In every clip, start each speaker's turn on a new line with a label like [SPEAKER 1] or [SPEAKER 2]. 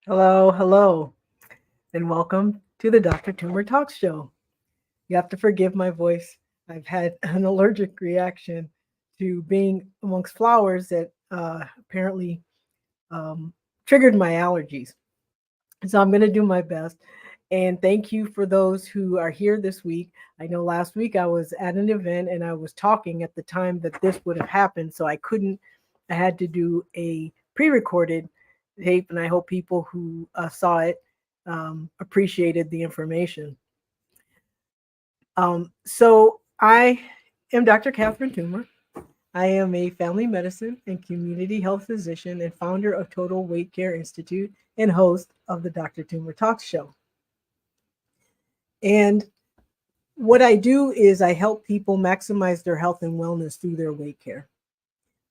[SPEAKER 1] Hello, hello, and welcome to the Dr. Tumor Talk Show. You have to forgive my voice. I've had an allergic reaction to being amongst flowers that apparently um, triggered my allergies. So I'm going to do my best. And thank you for those who are here this week. I know last week I was at an event and I was talking at the time that this would have happened. So I couldn't, I had to do a pre recorded tape. And I hope people who saw it appreciated the information. So I am Dr. Catherine Toomer. I am a family medicine and community health physician and founder of Total Weight Care Institute and host of the Dr. Toomer Talk Show. And what I do is I help people maximize their health and wellness through their weight care.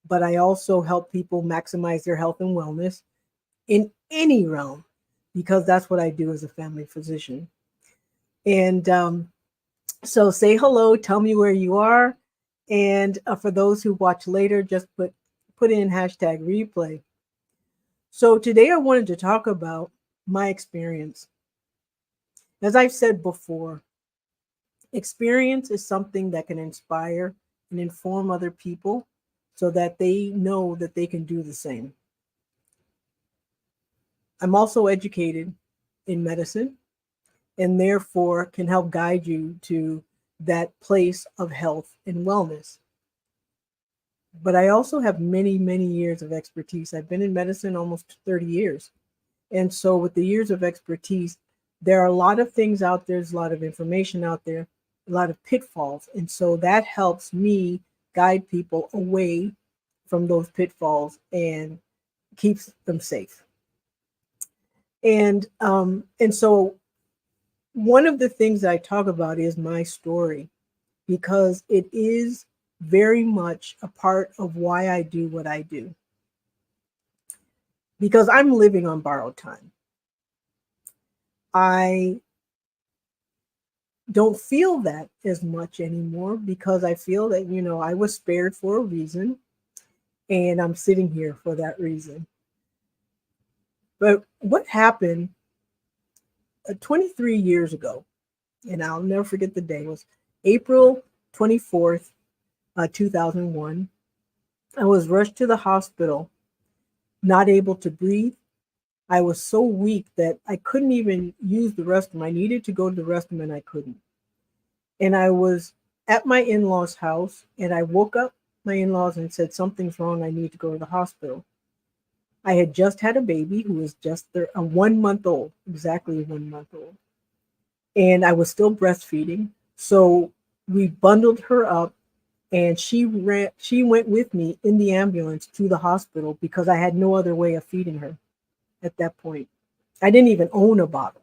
[SPEAKER 1] But I also help people maximize their health and wellness in any realm because that's what I do as a family physician. And so say hello, tell me where you are. And for those who watch later, just put in hashtag replay. So today I wanted to talk about my experience. As I've said before, experience is something that can inspire and inform other people so that they know that they can do the same. I'm also educated in medicine and therefore can help guide you to that place of health and wellness. But I also have many, many years of expertise. I've been in medicine almost 30 years. And so, with the years of expertise, there are a lot of things out there, there's a lot of information out there, a lot of pitfalls. And so, that helps me guide people away from those pitfalls and keeps them safe. And so, one of the things I talk about is my story because it is very much a part of why I do what I do. Because I'm living on borrowed time. I don't feel that as much anymore because I feel that, I was spared for a reason and I'm sitting here for that reason. But what happened 23 years ago, and I'll never forget the day, was April 24th, 2001. I was rushed to the hospital, not able to breathe. I was so weak that I couldn't even use the restroom. I needed to go to the restroom and I couldn't. And I was at my in law's house and I woke up my in laws and said, something's wrong. I need to go to the hospital. I had just had a baby who was just a 1 month old, exactly 1 month old. And I was still breastfeeding. So we bundled her up and she went with me in the ambulance to the hospital because I had no other way of feeding her at that point. I didn't even own a bottle,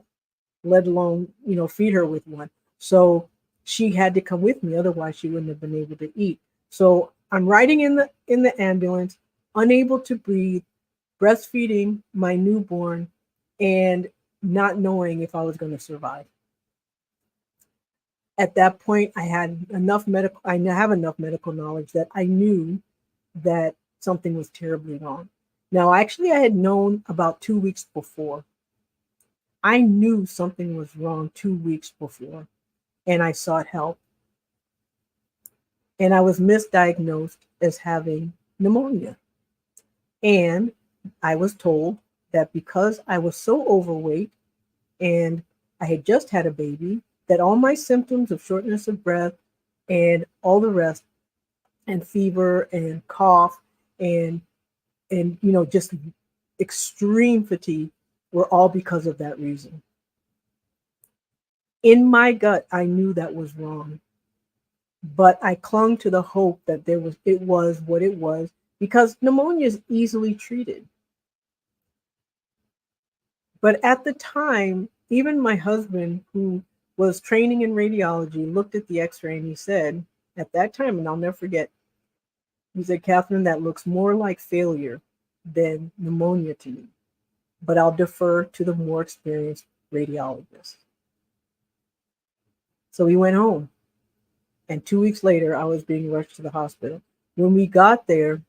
[SPEAKER 1] let alone, feed her with one. So she had to come with me, otherwise she wouldn't have been able to eat. So I'm riding in the ambulance, unable to breathe, breastfeeding my newborn, and not knowing if I was going to survive. At that point, I have enough medical knowledge that I knew that something was terribly wrong. Now, actually, I had known about 2 weeks before. I knew something was wrong 2 weeks before, and I sought help. And I was misdiagnosed as having pneumonia. And I was told that because I was so overweight and I had just had a baby, that all my symptoms of shortness of breath and all the rest, and fever and cough and just extreme fatigue were all because of that reason. In my gut, I knew that was wrong, but I clung to the hope that it was what it was because pneumonia is easily treated. But at the time, even my husband, who was training in radiology, looked at the x ray and he said, at that time, and I'll never forget, he said, Catherine, that looks more like failure than pneumonia to me, but I'll defer to the more experienced radiologist. So we went home. And 2 weeks later, I was being rushed to the hospital. When we got there,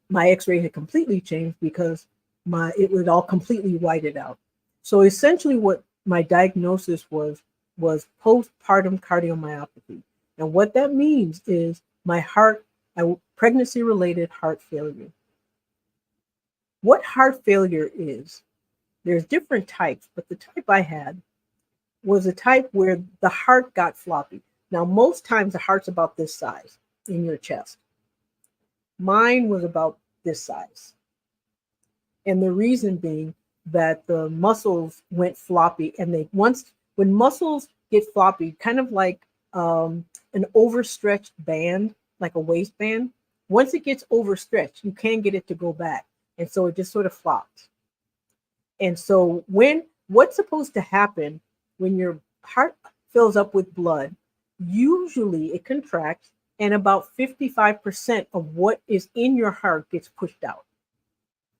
[SPEAKER 1] my x ray had completely changed because it would all completely white it out. So essentially what my diagnosis was postpartum cardiomyopathy. And what that means is my heart, pregnancy related heart failure. What heart failure is, there's different types, but the type I had was a type where the heart got floppy. Now, most times the heart's about this size in your chest. Mine was about this size. And the reason being that the muscles went floppy, and when muscles get floppy, kind of like an overstretched band, like a waistband, once it gets overstretched, you can't get it to go back. And so it just sort of flops. And so what's supposed to happen when your heart fills up with blood, usually it contracts and about 55% of what is in your heart gets pushed out.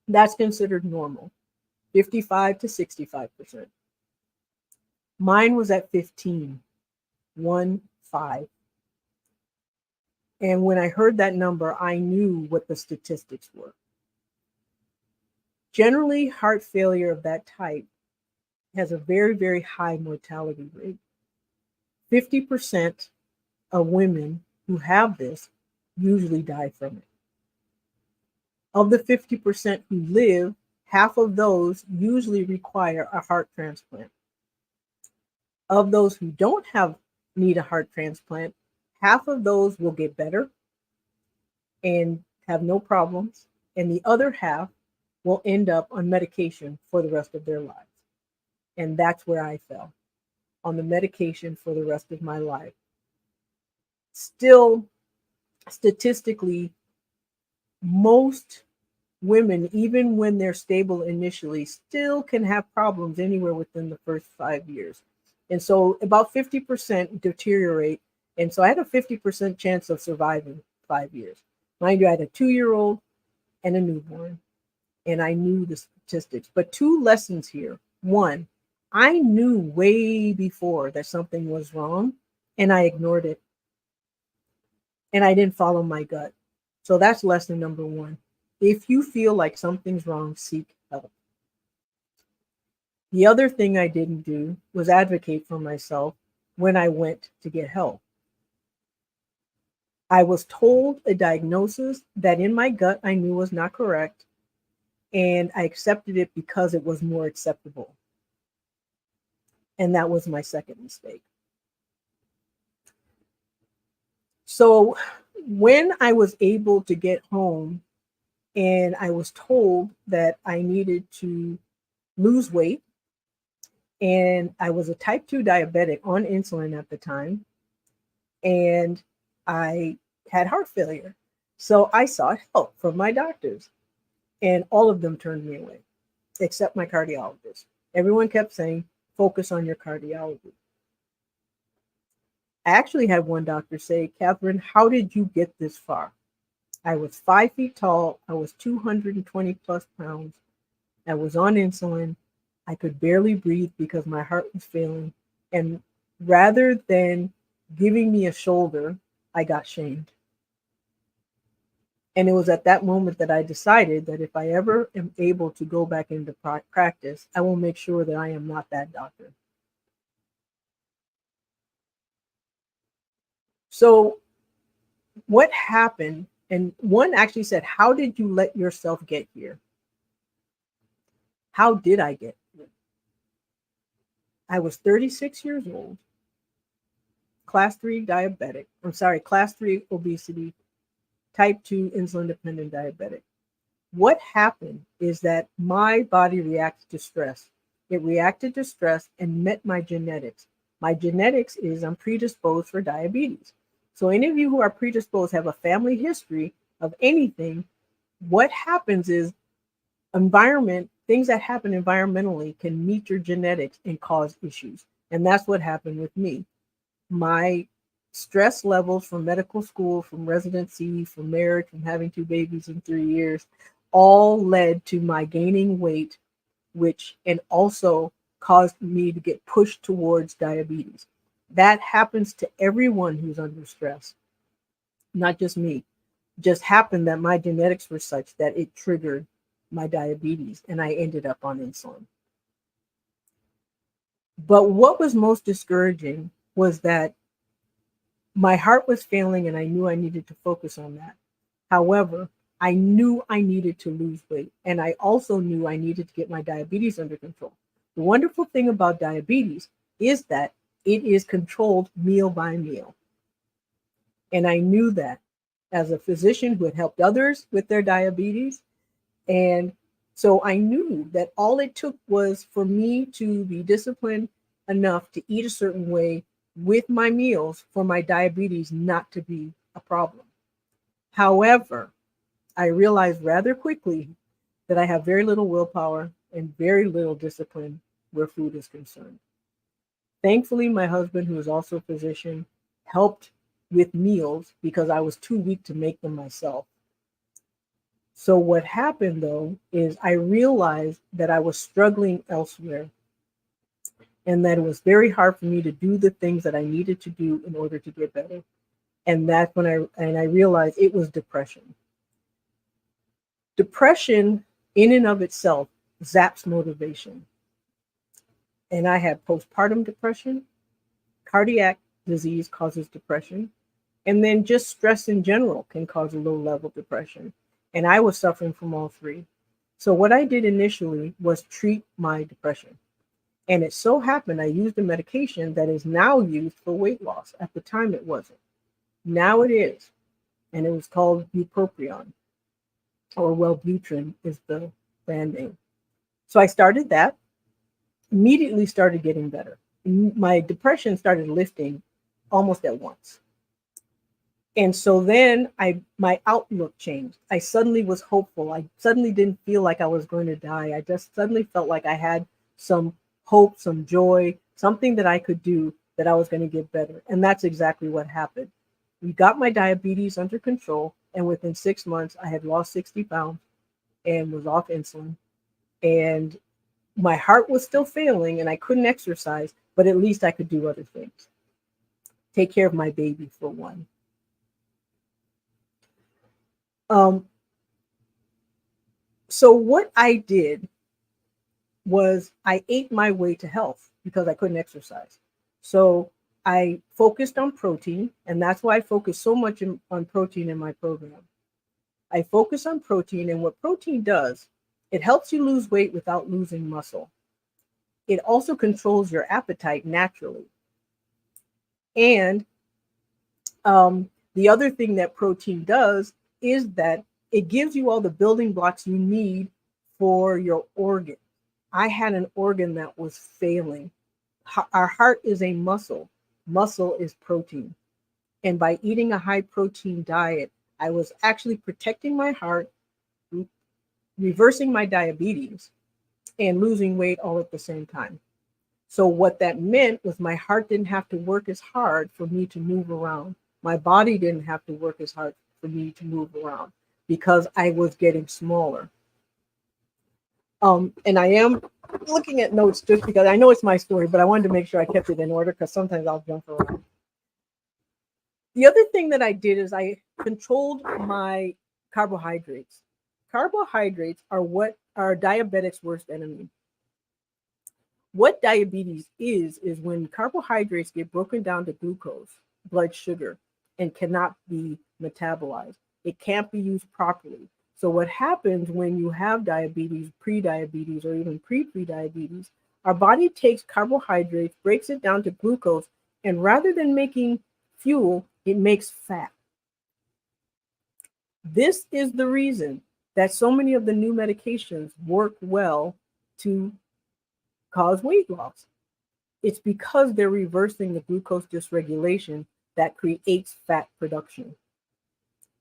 [SPEAKER 1] That's considered normal, 55 to 65%. Mine was at 15, 1-5. And when I heard that number, I knew what the statistics were. Generally, heart failure of that type has a very, very high mortality rate. 50% of women who have this usually die from it. Of the 50% who live, half of those usually require a heart transplant. Of those who don't need a heart transplant, half of those will get better and have no problems, and the other half will end up on medication for the rest of their lives. And that's where I fell, on the medication for the rest of my life. Still, statistically, most women, even when they're stable initially, still can have problems anywhere within the first 5 years. And so about 50% deteriorate. And so I had a 50% chance of surviving 5 years. Mind you, I had a 2-year-old and a newborn, and I knew the statistics. But 2 lessons here. 1, I knew way before that something was wrong, and I ignored it. And I didn't follow my gut. So that's lesson number 1. If you feel like something's wrong, seek help. The other thing I didn't do was advocate for myself when I went to get help. I was told a diagnosis that in my gut I knew was not correct, and I accepted it because it was more acceptable. And that was my second mistake. So when I was able to get home and I was told that I needed to lose weight, and I was a type 2 diabetic on insulin at the time, and I had heart failure. So I sought help from my doctors, and all of them turned me away, except my cardiologist. Everyone kept saying, focus on your cardiology. I actually had one doctor say, Catherine, how did you get this far? I was 5 feet tall. I was 220 plus pounds. I was on insulin. I could barely breathe because my heart was failing. And rather than giving me a shoulder, I got shamed. And it was at that moment that I decided that if I ever am able to go back into practice, I will make sure that I am not that doctor. So what happened? And one actually said, how did you let yourself get here? How did I get here? I was 36 years old, class 3 diabetic. Class 3 obesity, type 2 insulin dependent diabetic. What happened is that my body reacted to stress. It reacted to stress and met my genetics. My genetics is I'm predisposed for diabetes. So any of you who are predisposed have a family history of anything. What happens is things that happen environmentally can meet your genetics and cause issues. And that's what happened with me. My stress levels from medical school, from residency, from marriage, from having 2 babies in 3 years, all led to my gaining weight, and also caused me to get pushed towards diabetes. That happens to everyone who's under stress, not just me. It just happened that my genetics were such that it triggered my diabetes, and I ended up on insulin. But what was most discouraging was that my heart was failing and I knew I needed to focus on that. However, I knew I needed to lose weight, and I also knew I needed to get my diabetes under control. The wonderful thing about diabetes is that it is controlled meal by meal. And I knew that as a physician who had helped others with their diabetes. And so I knew that all it took was for me to be disciplined enough to eat a certain way with my meals for my diabetes not to be a problem. However, I realized rather quickly that I have very little willpower and very little discipline where food is concerned. Thankfully, my husband, who is also a physician, helped with meals because I was too weak to make them myself. So what happened though is I realized that I was struggling elsewhere and that it was very hard for me to do the things that I needed to do in order to get better. And that's when I realized it was depression. Depression in and of itself zaps motivation. And I had postpartum depression, cardiac disease causes depression, and then just stress in general can cause a low level depression. And I was suffering from all three. So what I did initially was treat my depression. And it so happened I used a medication that is now used for weight loss. At the time it wasn't. Now it is. And it was called bupropion, or Wellbutrin is the brand name. So I started that, immediately started getting better. My depression started lifting almost at once. And so then my outlook changed. I suddenly was hopeful. I suddenly didn't feel like I was going to die. I just suddenly felt like I had some hope, some joy, something that I could do, that I was going to get better. And that's exactly what happened. We got my diabetes under control, and within 6 months, I had lost 60 pounds and was off insulin. And my heart was still failing and I couldn't exercise, but at least I could do other things. Take care of my baby, for one. So what I did was I ate my way to health because I couldn't exercise. So I focused on protein, and that's why I focus so much on protein in my program. I focus on protein, and what protein does, it helps you lose weight without losing muscle. It also controls your appetite naturally. And the other thing that protein does is that it gives you all the building blocks you need for your organ. I had an organ that was failing. Our heart is a muscle. Muscle is protein. And by eating a high protein diet, I was actually protecting my heart, reversing my diabetes, and losing weight all at the same time. So what that meant was my heart didn't have to work as hard for me to move around. My body didn't have to work as hard for me to move around because I was getting smaller. And I am looking at notes just because I know it's my story, but I wanted to make sure I kept it in order because sometimes I'll jump around. The other thing that I did is I controlled my carbohydrates. Carbohydrates are what are diabetics' worst enemy. What diabetes is when carbohydrates get broken down to glucose, blood sugar, and cannot be metabolized. It can't be used properly. So what happens when you have diabetes, pre-diabetes, or even pre-diabetes, our body takes carbohydrates, breaks it down to glucose, and rather than making fuel, it makes fat. This is the reason that so many of the new medications work well to cause weight loss. It's because they're reversing the glucose dysregulation that creates fat production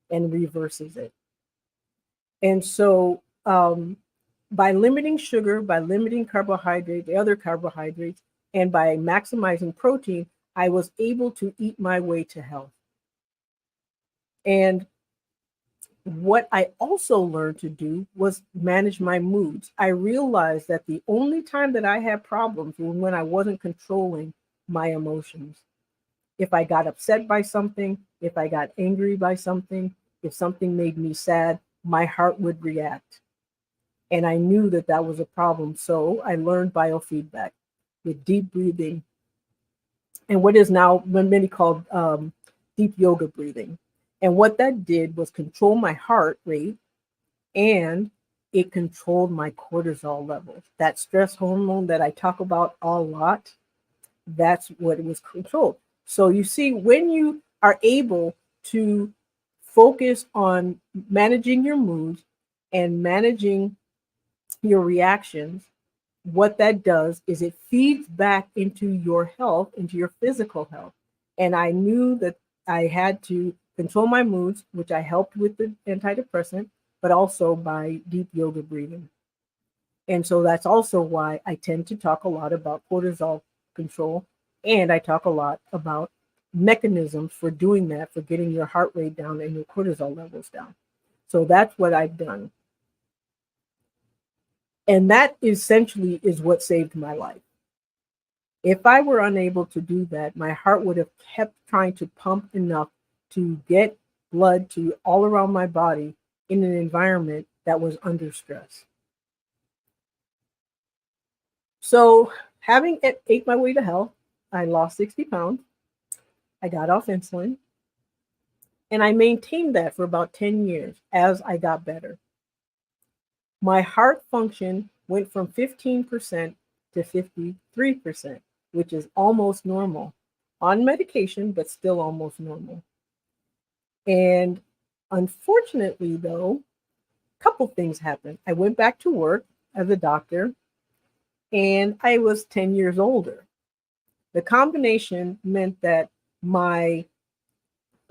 [SPEAKER 1] and reverses it. And so by limiting sugar, by limiting carbohydrate, the other carbohydrates, and by maximizing protein, I was able to eat my way to health. And what I also learned to do was manage my moods. I realized that the only time that I had problems was when I wasn't controlling my emotions. If I got upset by something, if I got angry by something, if something made me sad, my heart would react. And I knew that that was a problem. So I learned biofeedback with deep breathing and what is now many called deep yoga breathing. And what that did was control my heart rate, and it controlled my cortisol levels. That stress hormone that I talk about a lot, that's what it was controlled. So you see, when you are able to focus on managing your moods and managing your reactions, what that does is it feeds back into your health, into your physical health. And I knew that I had to control my moods, which I helped with the antidepressant, but also by deep yoga breathing. And so that's also why I tend to talk a lot about cortisol control. And I talk a lot about mechanisms for doing that, for getting your heart rate down and your cortisol levels down. So that's what I've done. And that essentially is what saved my life. If I were unable to do that, my heart would have kept trying to pump enough to get blood to all around my body in an environment that was under stress. So, having ate my way to hell, I lost 60 pounds. I got off insulin, and I maintained that for about 10 years as I got better. My heart function went from 15% to 53%, which is almost normal on medication, but still almost normal. And unfortunately, though, a couple things happened. I went back to work as a doctor, and I was 10 years older. The combination meant that my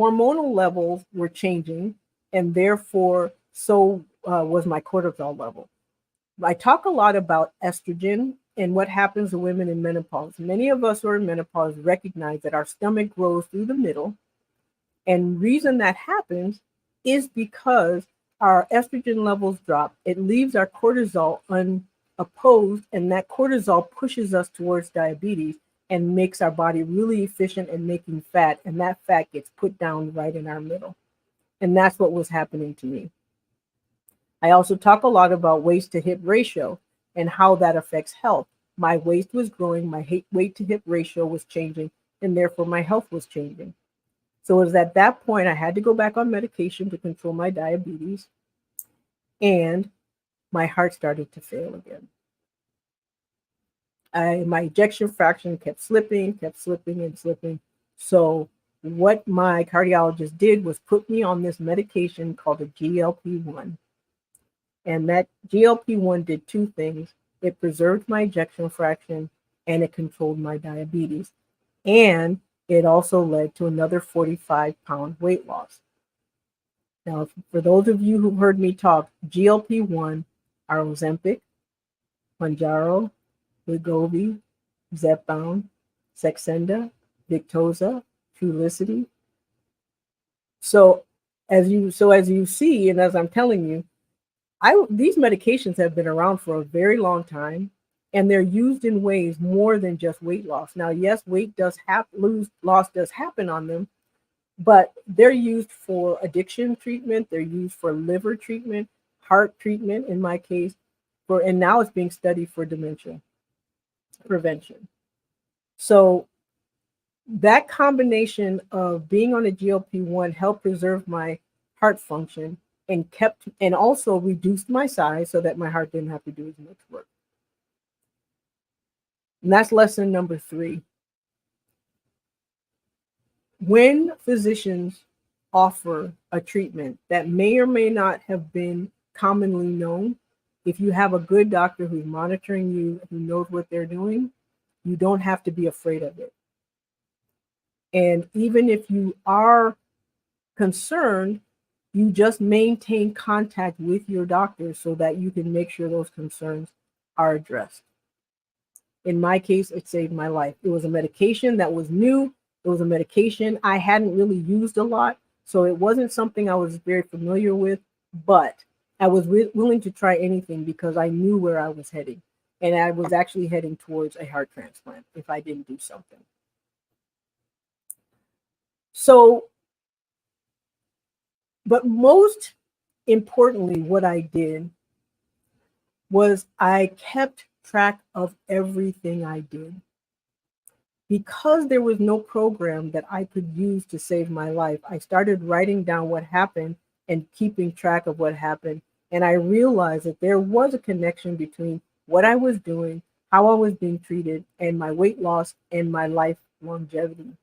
[SPEAKER 1] hormonal levels were changing, and therefore, so was my cortisol level. I talk a lot about estrogen and what happens to women in menopause. Many of us who are in menopause recognize that our stomach grows through the middle. And reason that happens is because our estrogen levels drop. It leaves our cortisol unopposed, and that cortisol pushes us towards diabetes and makes our body really efficient in making fat. And that fat gets put down right in our middle. And that's what was happening to me. I also talk a lot about waist to hip ratio and how that affects health. My waist was growing, my weight to hip ratio was changing, and therefore my health was changing. So it was at that point I had to go back on medication to control my diabetes, and my heart started to fail again. My ejection fraction kept slipping and slipping. So what my cardiologist did was put me on this medication called a GLP-1. And that GLP-1 did two things. It preserved my ejection fraction and it controlled my diabetes. And it also led to another 45-pound weight loss. Now, for those of you who've heard me talk, GLP-1 are Ozempic, Mounjaro, Wegovy, Zepbound, Saxenda, Victoza, Trulicity. So as you see, and as I'm telling you, these medications have been around for a very long time, and they're used in ways more than just weight loss. Now, yes, loss does happen on them, but they're used for addiction treatment, they're used for liver treatment, heart treatment in my case, and now it's being studied for dementia prevention. So that combination of being on a GLP-1 helped preserve my heart function and also reduced my size so that my heart didn't have to do as much work. And that's lesson number 3. When physicians offer a treatment that may or may not have been commonly known, if you have a good doctor who's monitoring you, who knows what they're doing, you don't have to be afraid of it. And even if you are concerned, you just maintain contact with your doctor so that you can make sure those concerns are addressed. In my case, it saved my life. It was a medication that was new. It was a medication I hadn't really used a lot. So it wasn't something I was very familiar with, but I was willing to try anything because I knew where I was heading. And I was actually heading towards a heart transplant if I didn't do something. So, but most importantly, what I did was I kept track of everything I did. Because there was no program that I could use to save my life, I started writing down what happened and keeping track of what happened. And I realized that there was a connection between what I was doing, how I was being treated, and my weight loss and my life longevity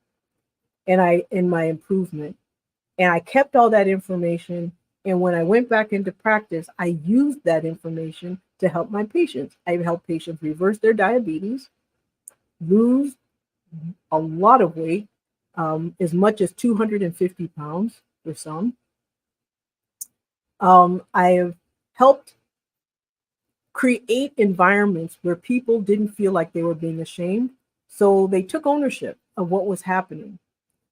[SPEAKER 1] and my improvement. And I kept all that information. And when I went back into practice, I used that information to help my patients. I helped patients reverse their diabetes, lose a lot of weight, as much as 250 pounds for some. I have helped create environments where people didn't feel like they were being ashamed. So they took ownership of what was happening.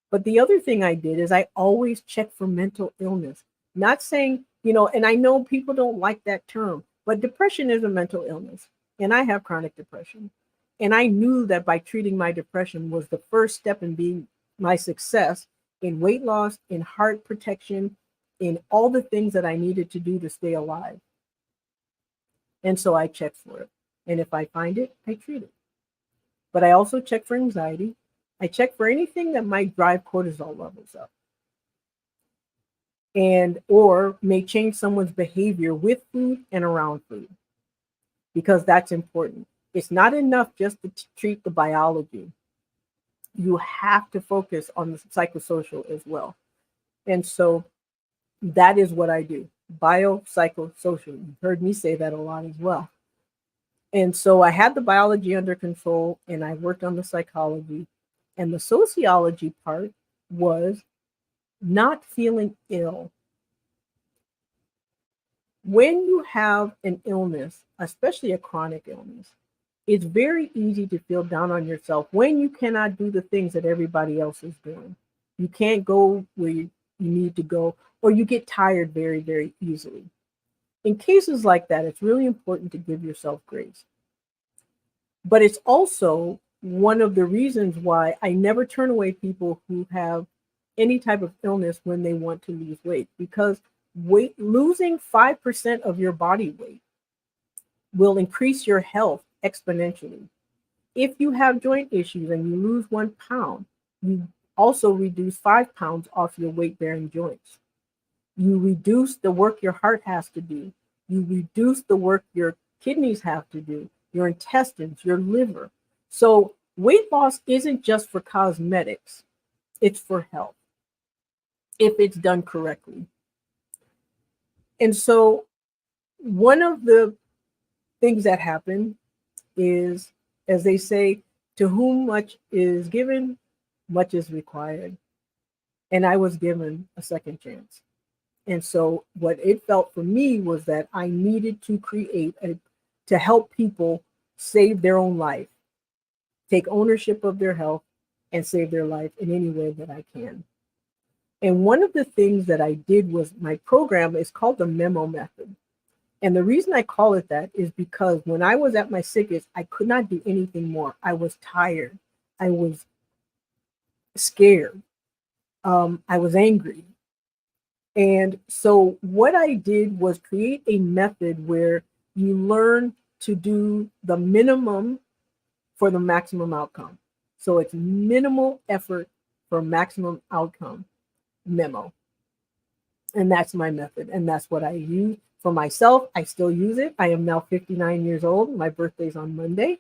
[SPEAKER 1] But the other thing I did is I always checked for mental illness. Not saying, and I know people don't like that term, but depression is a mental illness. And I have chronic depression. And I knew that by treating my depression was the first step in being my success in weight loss, in heart protection, in all the things that I needed to do to stay alive. And so I check for it. And if I find it, I treat it. But I also check for anxiety. I check for anything that might drive cortisol levels up and or may change someone's behavior with food and around food, because that's important. It's not enough just to treat the biology. You have to focus on the psychosocial as well. And so that is what I do. Biopsychosocial. You've heard me say that a lot as well. And so I had the biology under control and I worked on the psychology. And the sociology part was not feeling ill. When you have an illness, especially a chronic illness, it's very easy to feel down on yourself when you cannot do the things that everybody else is doing. You can't go where you need to go, or you get tired very, very easily. In cases like that, it's really important to give yourself grace. But it's also one of the reasons why I never turn away people who have any type of illness when they want to lose weight, because losing 5% of your body weight will increase your health exponentially. If you have joint issues and you lose 1 pound, you also reduce 5 pounds off your weight bearing joints. You reduce the work your heart has to do. You reduce the work your kidneys have to do, your intestines, your liver. So weight loss isn't just for cosmetics, it's for health if it's done correctly. And so one of the things that happen is, as they say, to whom much is given, much is required. And I was given a second chance. And so what it felt for me was that I needed to to help people save their own life, take ownership of their health, and save their life in any way that I can. And one of the things that I did was, my program is called the Memo Method. And the reason I call it that is because when I was at my sickest, I could not do anything more. I was tired. I was scared. I was angry. And so what I did was create a method where you learn to do the minimum for the maximum outcome. So it's minimal effort for maximum outcome, MEMO. And that's my method. And that's what I use for myself. I still use it. I am now 59 years old. My birthday's on Monday.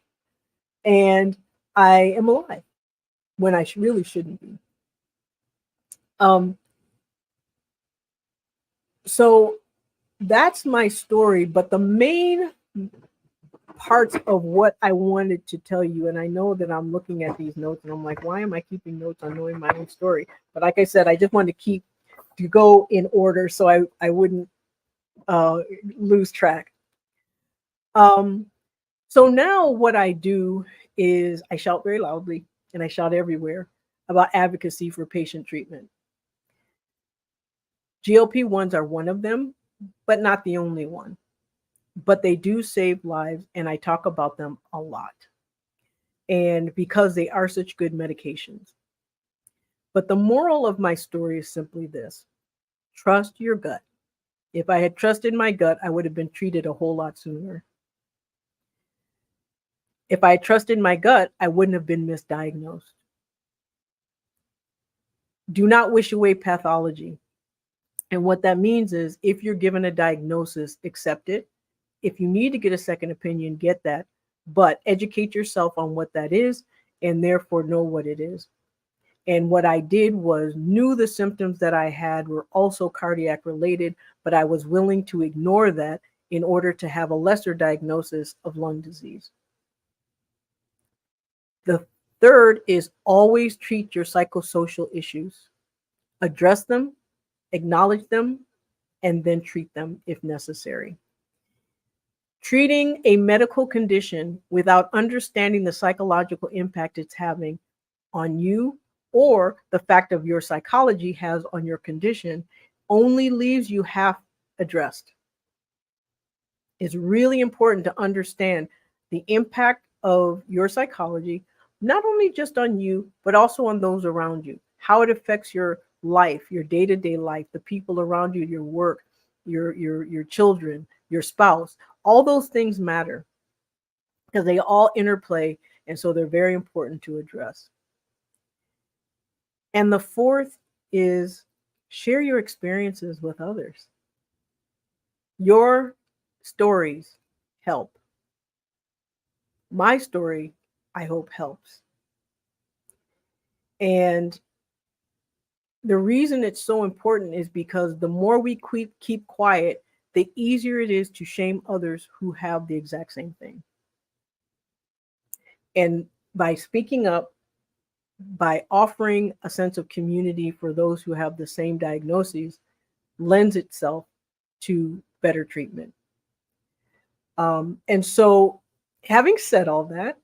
[SPEAKER 1] And I am alive when I really shouldn't be. So that's my story. But the main parts of what I wanted to tell you, and I know that I'm looking at these notes and I'm like, why am I keeping notes on knowing my own story? But like I said, I just wanted to go in order so I wouldn't lose track. So now what I do is I shout very loudly and I shout everywhere about advocacy for patient treatment. GLP-1s are one of them, but not the only one. But they do save lives, and I talk about them a lot. And because they are such good medications. But the moral of my story is simply this: trust your gut. If I had trusted my gut, I would have been treated a whole lot sooner. If I trusted my gut, I wouldn't have been misdiagnosed. Do not wish away pathology. And what that means is if you're given a diagnosis, accept it. If you need to get a second opinion, get that. But educate yourself on what that is and therefore know what it is. And what I did was knew the symptoms that I had were also cardiac related, but I was willing to ignore that in order to have a lesser diagnosis of lung disease. The third is always treat your psychosocial issues. Address them, acknowledge them, and then treat them if necessary. Treating a medical condition without understanding the psychological impact it's having on you or the fact of your psychology has on your condition only leaves you half addressed. It's really important to understand the impact of your psychology, not only just on you, but also on those around you, how it affects your life, your day-to-day life, the people around you, your work, your children, your spouse. All those things matter because they all interplay, and so they're very important to address. And the fourth is share your experiences with others. Your stories help. My story, I hope, helps. And the reason it's so important is because the more we keep quiet, the easier it is to shame others who have the exact same thing. And by speaking up, by offering a sense of community for those who have the same diagnoses, lends itself to better treatment. And so, having said all that,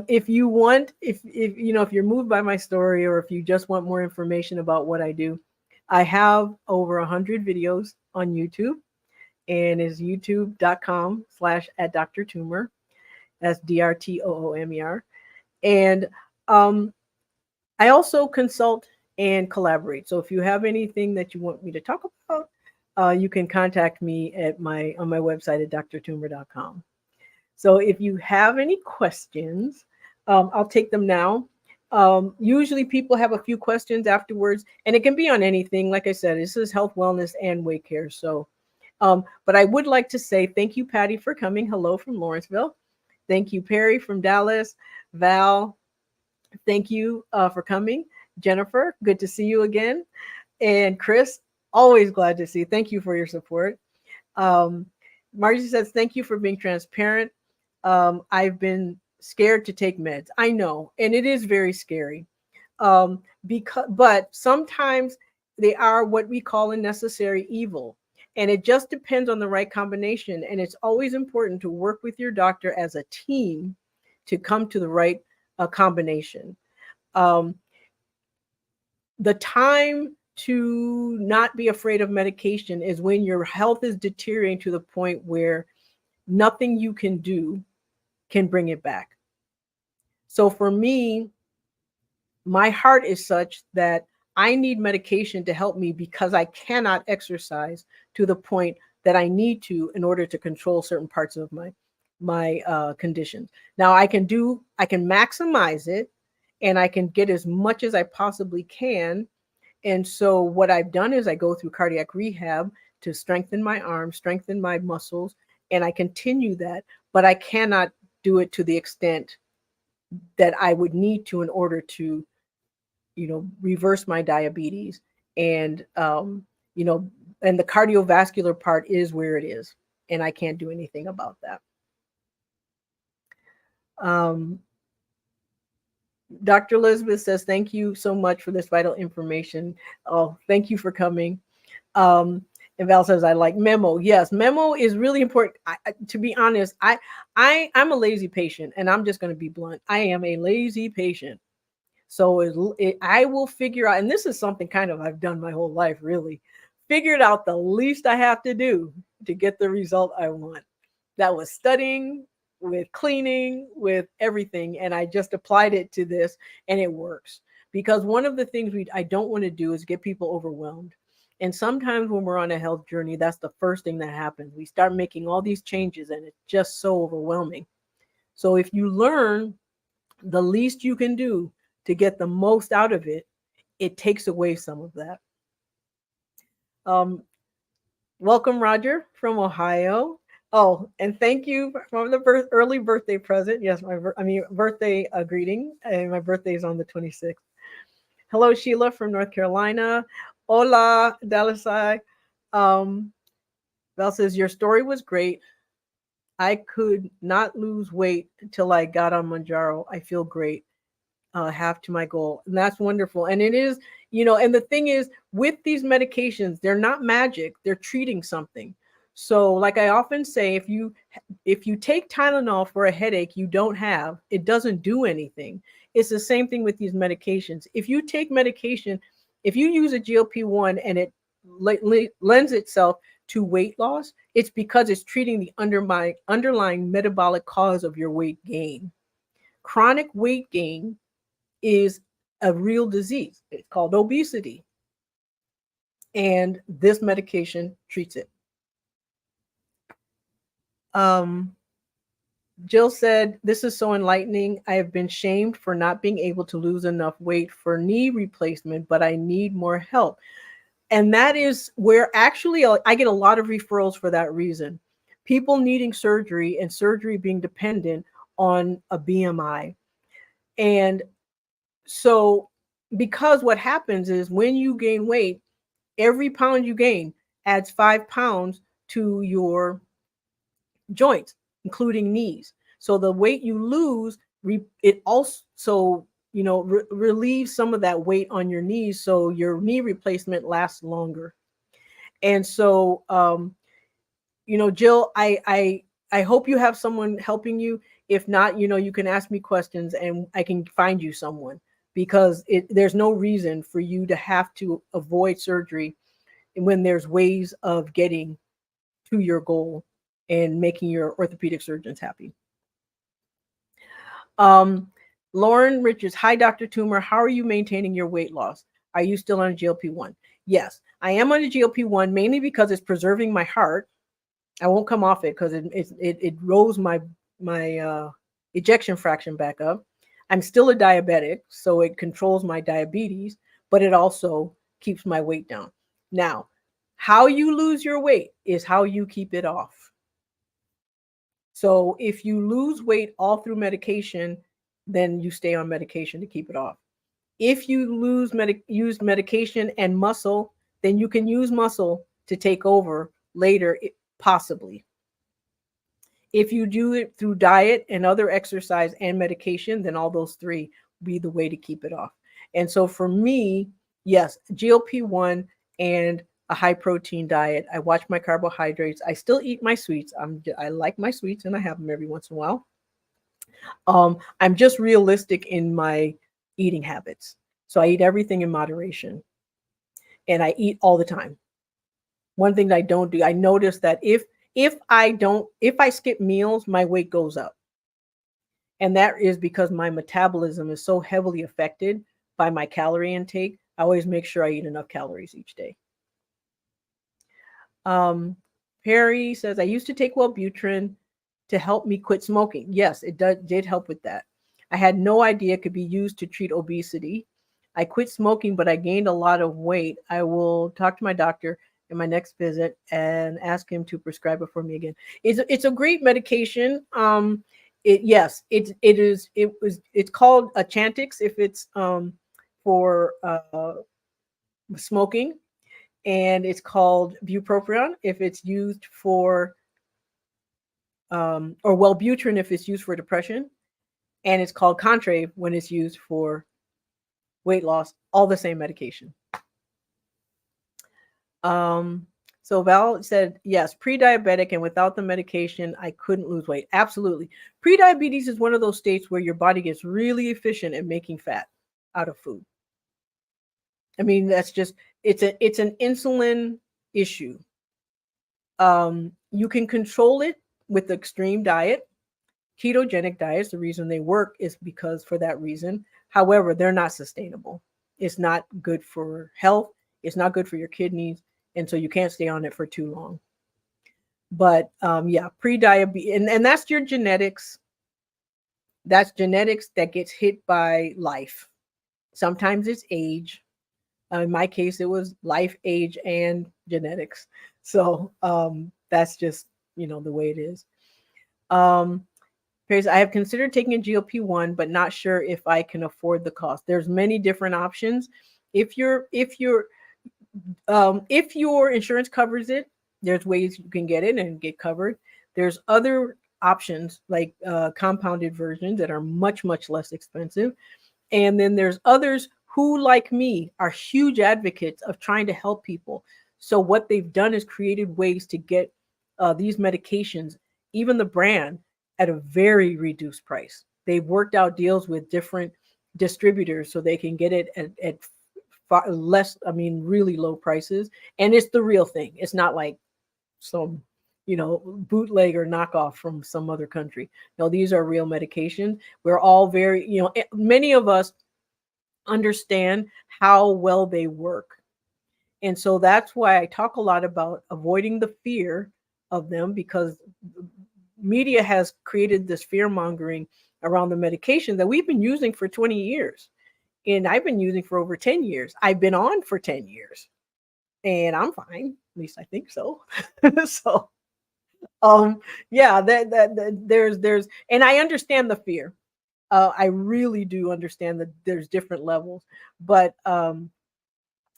[SPEAKER 1] if you want, if you know, if you're moved by my story, or if you just want more information about what I do, I have over 100 videos on YouTube, and is youtube.com/@Dr. That's DRTOOMER. And I also consult and collaborate. So if you have anything that you want me to talk about, you can contact me on my website at drtumor.com. So if you have any questions, I'll take them now. Usually people have a few questions afterwards, and it can be on anything. Like I said, this is health, wellness, and weight care. So, but I would like to say thank you, Patty, for coming. Hello from Lawrenceville. Thank you, Perry from Dallas. Val, thank you for coming. Jennifer, good to see you again. And Chris, always glad to see you. Thank you for your support. Margie says, thank you for being transparent. I've been scared to take meds. I know, and it is very scary. But sometimes they are what we call a necessary evil. And it just depends on the right combination. And it's always important to work with your doctor as a team to come to the right combination. The time to not be afraid of medication is when your health is deteriorating to the point where nothing you can do can bring it back. So for me, my heart is such that I need medication to help me because I cannot exercise to the point that I need to in order to control certain parts of my conditions. Now I can maximize it, and I can get as much as I possibly can. And so what I've done is I go through cardiac rehab to strengthen my arms, strengthen my muscles, and I continue that, but I cannot do it to the extent that I would need to in order to, reverse my diabetes. And, and the cardiovascular part is where it is, and I can't do anything about that. Dr. Elizabeth says, thank you so much for this vital information. Oh, thank you for coming. And Val says, I like Memo. Yes, Memo is really important. To be honest, I'm a lazy patient, and I'm just going to be blunt. I am a lazy patient. So I will figure out, and this is something kind of I've done my whole life, really, figured out the least I have to do to get the result I want. That was studying, with cleaning, with everything. And I just applied it to this, and it works. Because one of the things I don't want to do is get people overwhelmed. And sometimes when we're on a health journey, that's the first thing that happens. We start making all these changes, and it's just so overwhelming. So if you learn the least you can do to get the most out of it, it takes away some of that. Um, Welcome, Roger from Ohio. Oh, and thank you for the early birthday present. Yes, birthday greeting. And my birthday is on the 26th. Hello, Sheila from North Carolina. Hola, Dalisai. Val says, your story was great. I could not lose weight until I got on Manjaro. I feel great. Half to my goal. And that's wonderful. And it is, and the thing is, with these medications, they're not magic. They're treating something. So, like I often say, if you take Tylenol for a headache you don't have, it doesn't do anything. It's the same thing with these medications. If you take medication, if you use a GLP-1 and it lends itself to weight loss, it's because it's treating the underlying metabolic cause of your weight gain. Chronic weight gain is a real disease. It's called obesity. And this medication treats it. Jill said, this is so enlightening. I have been shamed for not being able to lose enough weight for knee replacement, but I need more help. And that is where actually I get a lot of referrals for that reason. People needing surgery and surgery being dependent on a BMI. And so, because what happens is when you gain weight, every pound you gain adds 5 pounds to your joints, including knees. So the weight you lose, it also, relieves some of that weight on your knees, so your knee replacement lasts longer. And so, Jill, I hope you have someone helping you. If not, you can ask me questions and I can find you someone, because there's no reason for you to have to avoid surgery when there's ways of getting to your goal and making your orthopedic surgeons happy. Lauren Richards, hi, Dr. Toomer. How are you maintaining your weight loss? Are you still on a GLP-1? Yes, I am on a GLP-1 mainly because it's preserving my heart. I won't come off it because it rolls my ejection fraction back up. I'm still a diabetic, so it controls my diabetes, but it also keeps my weight down. Now, how you lose your weight is how you keep it off. So if you lose weight all through medication, then you stay on medication to keep it off. If you use medication and muscle, then you can use muscle to take over later, possibly. If you do it through diet and other exercise and medication, then all those three be the way to keep it off. And so for me, yes, GLP-1 and a high protein diet. I watch my carbohydrates. I still eat my sweets. I like my sweets and I have them every once in a while. I'm just realistic in my eating habits. So I eat everything in moderation and I eat all the time. One thing that I don't do, I notice that if I skip meals, my weight goes up. And that is because my metabolism is so heavily affected by my calorie intake. I always make sure I eat enough calories each day. Perry says, I used to take Wellbutrin to help me quit smoking. Yes, it did help with that. I had no idea it could be used to treat obesity. I quit smoking, but I gained a lot of weight. I will talk to my doctor in my next visit and ask him to prescribe it for me again. It's a great medication. It's called a Chantix if it's for smoking, and it's called bupropion if it's used for or Wellbutrin if it's used for depression, and it's called Contrave when it's used for weight loss. All the same medication. So Val said, yes, pre-diabetic and without the medication, I couldn't lose weight. Absolutely. Pre-diabetes is one of those states where your body gets really efficient at making fat out of food. I mean, that's just, it's an insulin issue. You can control it with extreme diet. Ketogenic diets, the reason they work is because for that reason. However, they're not sustainable. It's not good for health. It's not good for your kidneys. And so you can't stay on it for too long. But yeah, pre-diabetes, and that's your genetics. That's genetics that gets hit by life. Sometimes it's age. In my case, it was life, age, and genetics. So that's just, the way it is. Um, I have considered taking a GLP-1, but not sure if I can afford the cost. There's many different options. If your insurance covers it, there's ways you can get it and get covered. There's other options like compounded versions that are much, much less expensive. And then there's others who, like me, are huge advocates of trying to help people. So what they've done is created ways to get these medications, even the brand, at a very reduced price. They've worked out deals with different distributors so they can get it at far less, really low prices. And it's the real thing. It's not like some, bootleg or knockoff from some other country. No, these are real medications. We're all very, many of us understand how well they work. And so that's why I talk a lot about avoiding the fear of them, because media has created this fear mongering around the medication that we've been using for 20 years. And I've been using for over 10 years. I've been on for 10 years and I'm fine. At least I think so. So, yeah, there's, and I understand the fear. I really do understand that there's different levels, but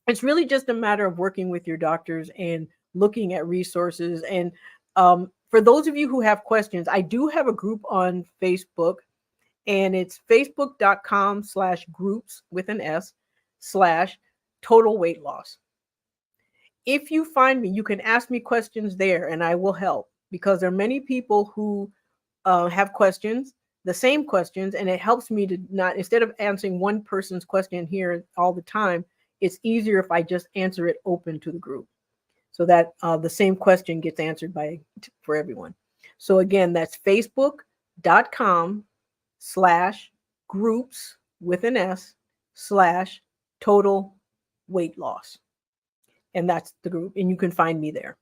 [SPEAKER 1] it's really just a matter of working with your doctors and looking at resources. And for those of you who have questions, I do have a group on Facebook, and it's facebook.com/groups with an S/total weight loss. If you find me, you can ask me questions there and I will help, because there are many people who have questions, the same questions, and it helps me to not, instead of answering one person's question here all the time, it's easier if I just answer it open to the group so that the same question gets answered for everyone. So again, that's facebook.com/groups with an S/total weight loss. And that's the group, and you can find me there.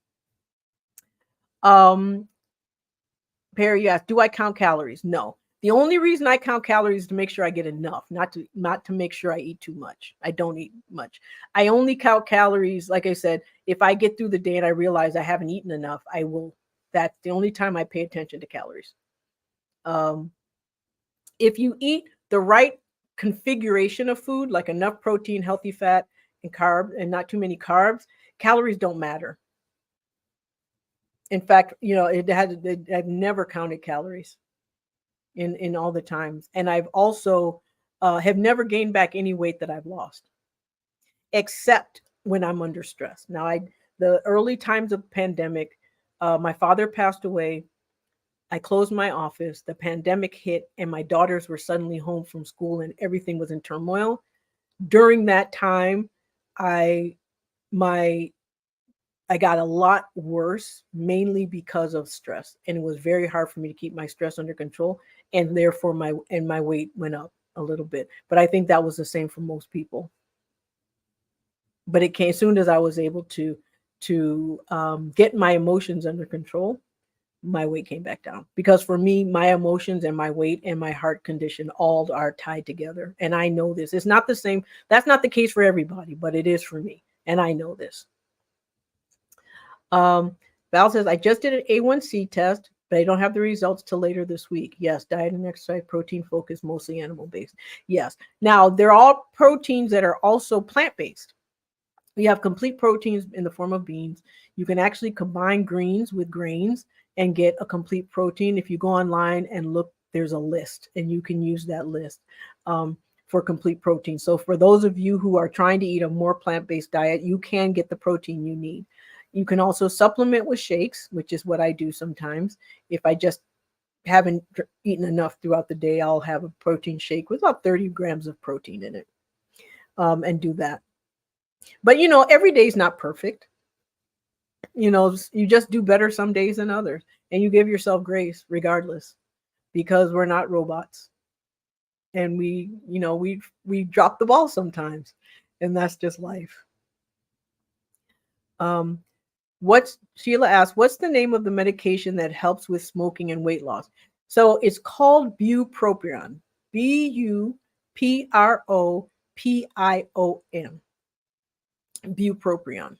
[SPEAKER 1] Perry, you asked, do I count calories? No. The only reason I count calories is to make sure I get enough, not to make sure I eat too much. I don't eat much. I only count calories, like I said, if I get through the day and I realize I haven't eaten enough, I will. That's the only time I pay attention to calories. If you eat the right configuration of food, like enough protein, healthy fat, and carb, and not too many carbs, calories don't matter. In fact, I've never counted calories in all the times. And I've also have never gained back any weight that I've lost, except when I'm under stress. Now, the early times of pandemic, my father passed away. I closed my office. The pandemic hit, and my daughters were suddenly home from school, and everything was in turmoil. During that time, I got a lot worse, mainly because of stress, and it was very hard for me to keep my stress under control, and therefore my weight went up a little bit. But I think that was the same for most people. But it came as soon as I was able to get my emotions under control, my weight came back down. Because for me, my emotions and my weight and my heart condition all are tied together, and I know this. It's not the same. That's not the case for everybody, but it is for me, and I know this. Val says, I just did an A1C test, but I don't have the results till later this week. Yes, diet and exercise, protein focused, mostly animal-based. Yes. Now, there are proteins that are also plant-based. We have complete proteins in the form of beans. You can actually combine greens with grains and get a complete protein. If you go online and look, there's a list, and you can use that list for complete protein. So for those of you who are trying to eat a more plant-based diet, you can get the protein you need. You can also supplement with shakes, which is what I do sometimes. If I just haven't eaten enough throughout the day, I'll have a protein shake with about 30 grams of protein in it, and do that. But, every day is not perfect. You just do better some days than others, and you give yourself grace regardless, because we're not robots. And we drop the ball sometimes, and that's just life. Sheila asked, what's the name of the medication that helps with smoking and weight loss? So it's called bupropion, bupropion, bupropion,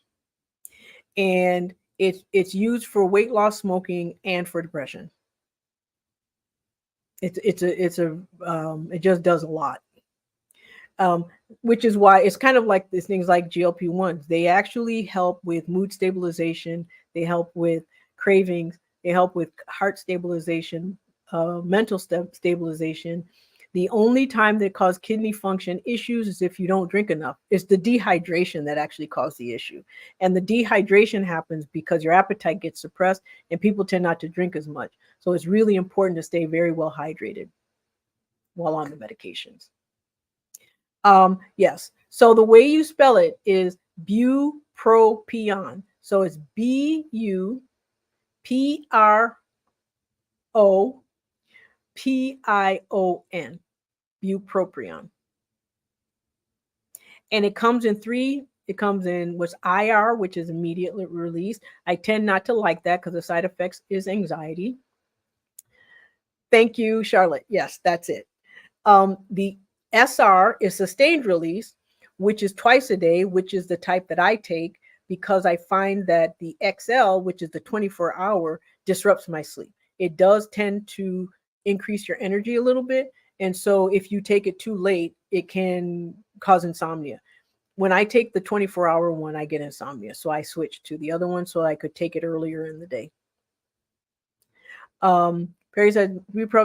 [SPEAKER 1] and it's used for weight loss, smoking, and for depression. It just does a lot. Um, which is why it's kind of like these things like GLP-1s. They actually help with mood stabilization. They help with cravings. They help with heart stabilization, mental stabilization. The only time they cause kidney function issues is if you don't drink enough. It's the dehydration that actually causes the issue. And the dehydration happens because your appetite gets suppressed and people tend not to drink as much. So it's really important to stay very well hydrated while on the medications. Yes. So the way you spell it is bupropion. So it's bupropion, bupropion. And it comes in three. It comes in what's IR, which is immediate release. I tend not to like that because the side effects is anxiety. Thank you, Charlotte. Yes, that's it. The SR is sustained release, which is twice a day, which is the type that I take because I find that the XL, which is the 24-hour, disrupts my sleep. It does tend to increase your energy a little bit. And so if you take it too late, it can cause insomnia. When I take the 24-hour one, I get insomnia. So I switched to the other one so I could take it earlier in the day. Perry said,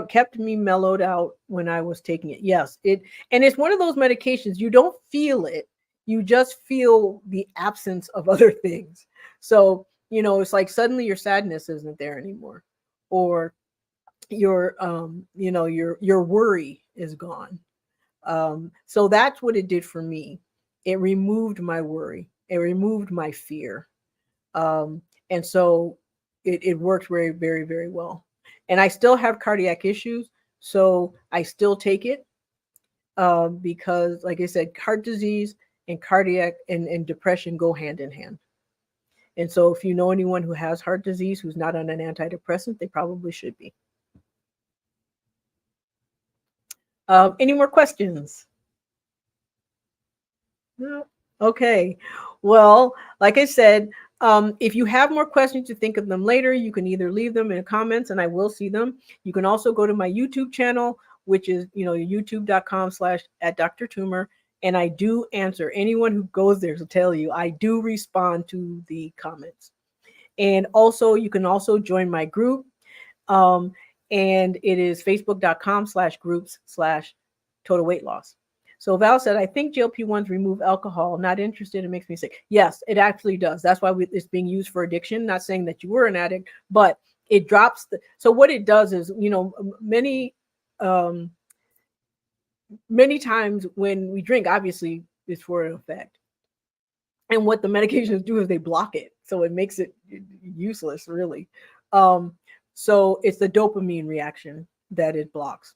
[SPEAKER 1] kept me mellowed out when I was taking it. Yes, and it's one of those medications, you don't feel it. You just feel the absence of other things. So, it's like suddenly your sadness isn't there anymore. Or your worry is gone. So that's what it did for me. It removed my worry. It removed my fear. And so it worked very, very, very well. And I still have cardiac issues, so I still take it because, like I said, heart disease and cardiac and depression go hand in hand. And so if you know anyone who has heart disease who's not on an antidepressant, they probably should be. Any more questions? No? Okay. Well, like I said, if you have more questions, to think of them later, you can either leave them in the comments and I will see them. You can also go to my YouTube channel, which is, youtube.com/@Dr. And I do answer. Anyone who goes there will tell you I do respond to the comments. And also, you can also join my group. And it is facebook.com/groups/total weight loss. So Val said, I think GLP-1s remove alcohol. Not interested. It makes me sick. Yes, it actually does. That's why it's being used for addiction. Not saying that you were an addict, but it drops. So what it does is, many times when we drink, obviously it's for an effect. And what the medications do is they block it. So it makes it useless, really. So it's the dopamine reaction that it blocks.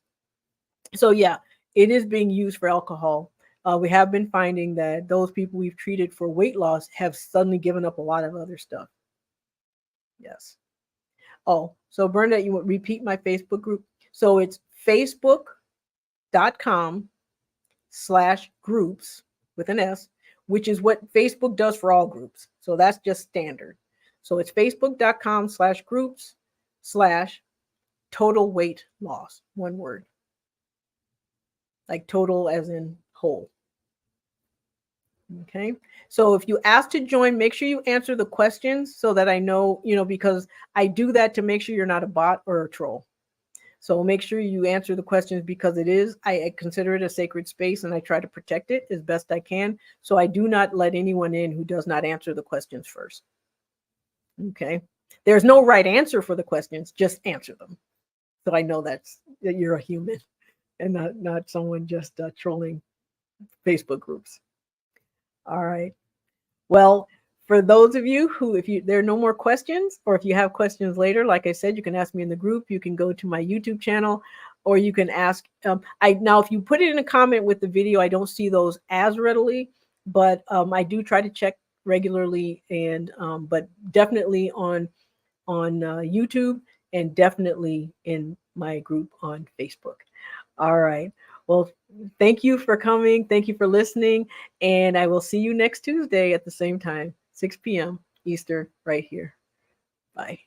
[SPEAKER 1] So yeah, it is being used for alcohol. We have been finding that those people we've treated for weight loss have suddenly given up a lot of other stuff. Yes. Oh, so Bernadette, you want to repeat my Facebook group? So it's facebook.com/groups with an S, which is what Facebook does for all groups. So that's just standard. So it's facebook.com/groups/total weight loss, one word. Like total as in whole. Okay. So if you ask to join, make sure you answer the questions so that I know, because I do that to make sure you're not a bot or a troll. So make sure you answer the questions because I consider it a sacred space and I try to protect it as best I can. So I do not let anyone in who does not answer the questions first. Okay. There's no right answer for the questions, just answer them. So I know that you're a human and not someone just trolling Facebook groups. All right. Well, for those of you who, if there are no more questions, or if you have questions later, like I said, you can ask me in the group. You can go to my YouTube channel, or you can ask. Now, if you put it in a comment with the video, I don't see those as readily, but I do try to check regularly, and but definitely on YouTube, and definitely in my group on Facebook. All right. Well, thank you for coming. Thank you for listening. And I will see you next Tuesday at the same time, 6 p.m. Eastern, right here. Bye.